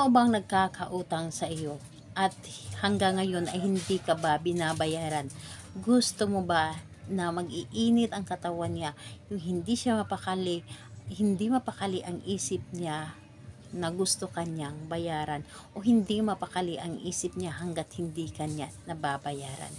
tao bang nagkakautang sa iyo at hanggang ngayon ay hindi ka ba binabayaran? Gusto mo ba na mag-iinit ang katawan niya, yung hindi mapakali ang isip niya na gusto kanyang bayaran, o hindi mapakali ang isip niya hanggat hindi kanya nababayaran?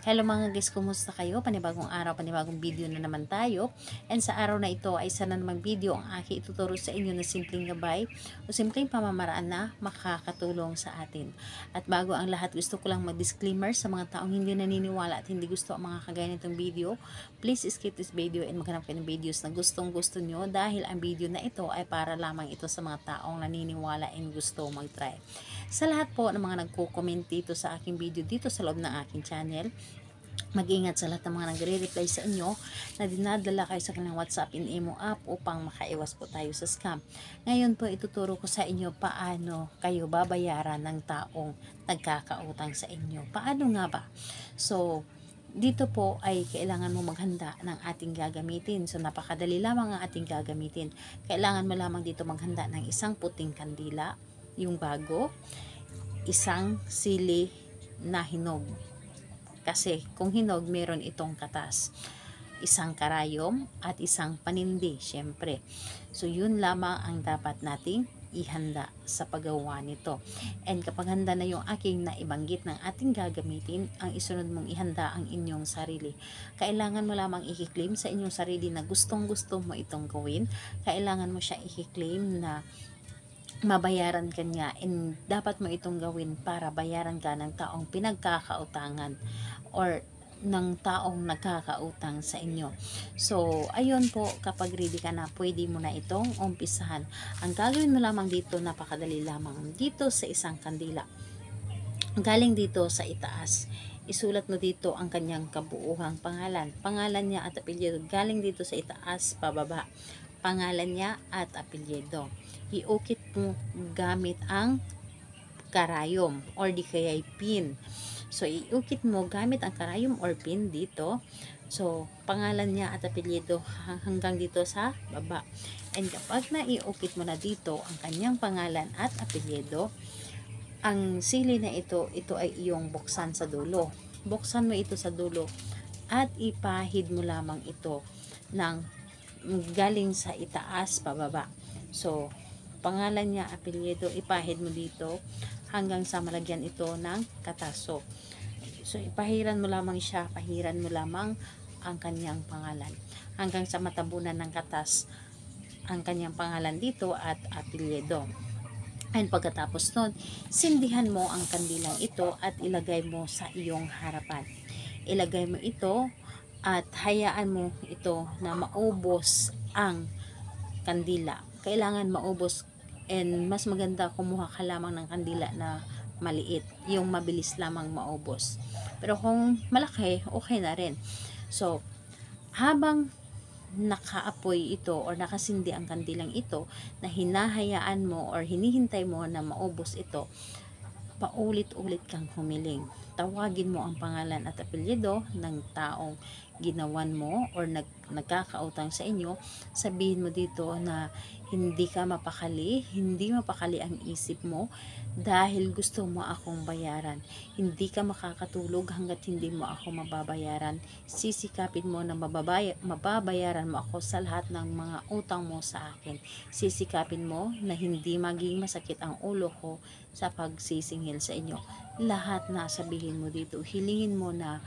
Hello mga guys, kumusta kayo? Panibagong araw, panibagong video na naman tayo. And sa araw na ito ay isa na namang video ang aking ituturo sa inyo na simpleng gabay o simpleng pamamaraan na makakatulong sa atin. At bago ang lahat, gusto ko lang mag-disclaimer sa mga taong hindi naniniwala at hindi gusto ang mga kagaya nitong video. Please skip this video and maghanap kayo ng videos na gustong gusto nyo, dahil ang video na ito ay para lamang ito sa mga taong naniniwala and gusto mag-try. Sa lahat po ng mga nagko-comment dito sa aking video dito sa loob ng aking channel, mag-ingat sa lahat ng mga nagre-reply sa inyo na dinadala kayo sa kanilang WhatsApp in Imo app upang makaiwas po tayo sa scam. Ngayon po ituturo ko sa inyo paano kayo babayaran ng taong nagkakautang sa inyo. Paano nga ba? So, dito po ay kailangan mo maghanda ng ating gagamitin. So, napakadali lamang ang ating gagamitin. Kailangan mo lamang dito maghanda ng isang puting kandila, yung bago, isang sili na hinog. Kasi kung hinog, meron itong katas. Isang karayom at isang panindi, syempre. So, yun lamang ang dapat nating ihanda sa paggawa nito. And kapag handa na yung aking naibanggit ng ating gagamitin, ang isunod mong ihanda ang inyong sarili. Kailangan mo lamang i-claim sa inyong sarili na gustong-gusto mo itong gawin. Kailangan mo siya i-claim na mabayaran ka niya, and dapat mo itong gawin para bayaran ka ng taong pinagkakautangan or ng taong nagkakautang sa inyo. So, ayun po, kapag ready ka na, pwede mo na itong umpisahan. Ang gagawin mo lamang dito, napakadali lamang. Dito sa isang kandila, galing dito sa itaas, isulat mo dito ang kanyang kabuuhang pangalan. Pangalan niya at apelyido. Galing dito sa itaas, pababa. Pangalan niya at apelyido. Iukit mo gamit ang karayom or di kaya pin. So, iukit mo gamit ang karayom or pin dito. So, pangalan niya at apelyido hanggang dito sa baba. And kapag naiukit mo na dito ang kanyang pangalan at apelyido, ang sili na ito ay iyong buksan sa dulo. Buksan mo ito sa dulo at ipahid mo lamang ito ng galing sa itaas pababa. So, pangalan niya, apelyido, ipahid mo dito hanggang sa malagyan ito ng kataso. So, ipahiran mo lamang siya, pahiran mo lamang ang kanyang pangalan hanggang sa matabunan ng katas ang kanyang pangalan dito at apelyido. And pagkatapos nun, sindihan mo ang kandilang ito at ilagay mo sa iyong harapan. Ilagay mo ito at hayaan mo ito na maubos ang kandila. Kailangan maubos, and mas maganda kumuha ka lamang ng kandila na maliit, yung mabilis lamang maubos. Pero kung malaki, okay na rin. So, habang nakaapoy ito or nakasindi ang kandilang ito, na hinahayaan mo or hinihintay mo na maubos ito, paulit-ulit kang humiling. Tawagin mo ang pangalan at apelyido ng taong ginawan mo or nagkakautang sa inyo. Sabihin mo dito na hindi mapakali ang isip mo dahil gusto mo akong bayaran. Hindi ka makakatulog hanggat hindi mo ako mababayaran. Sisikapin mo na mababayaran mo ako sa lahat ng mga utang mo sa akin. Sisikapin mo na hindi maging masakit ang ulo ko sa pagsisingil sa inyo. Lahat na sabihin mo dito, hilingin mo na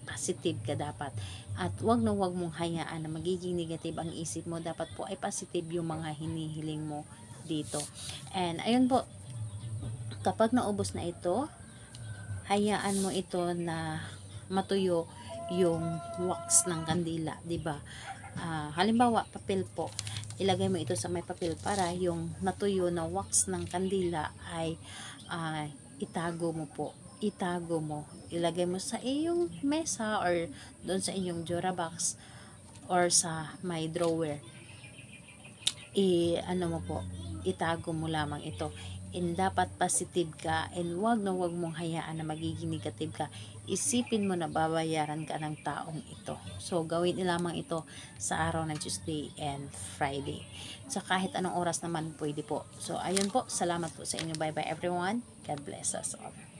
positive ka dapat. At wag mong hayaan na magiging negative ang isip mo. Dapat po ay positive yung mga hinihiling mo dito. And ayun po, kapag naubos na ito, hayaan mo ito na matuyo yung wax ng kandila, 'di ba? Halimbawa, papel po. Ilagay mo ito sa may papel para yung natuyo na wax ng kandila ay itago mo. Ilagay mo sa iyong mesa or doon sa inyong Jora box or sa may drawer. Itago mo lamang ito. and dapat positive ka, and wag na wag mong hayaan na magiging negative ka. Isipin mo na babayaran ka ng taong ito. So gawin lamang ito sa araw ng Tuesday and Friday. So kahit anong oras naman pwede po. So ayun po, salamat po sa inyo. Bye bye everyone. God bless us all.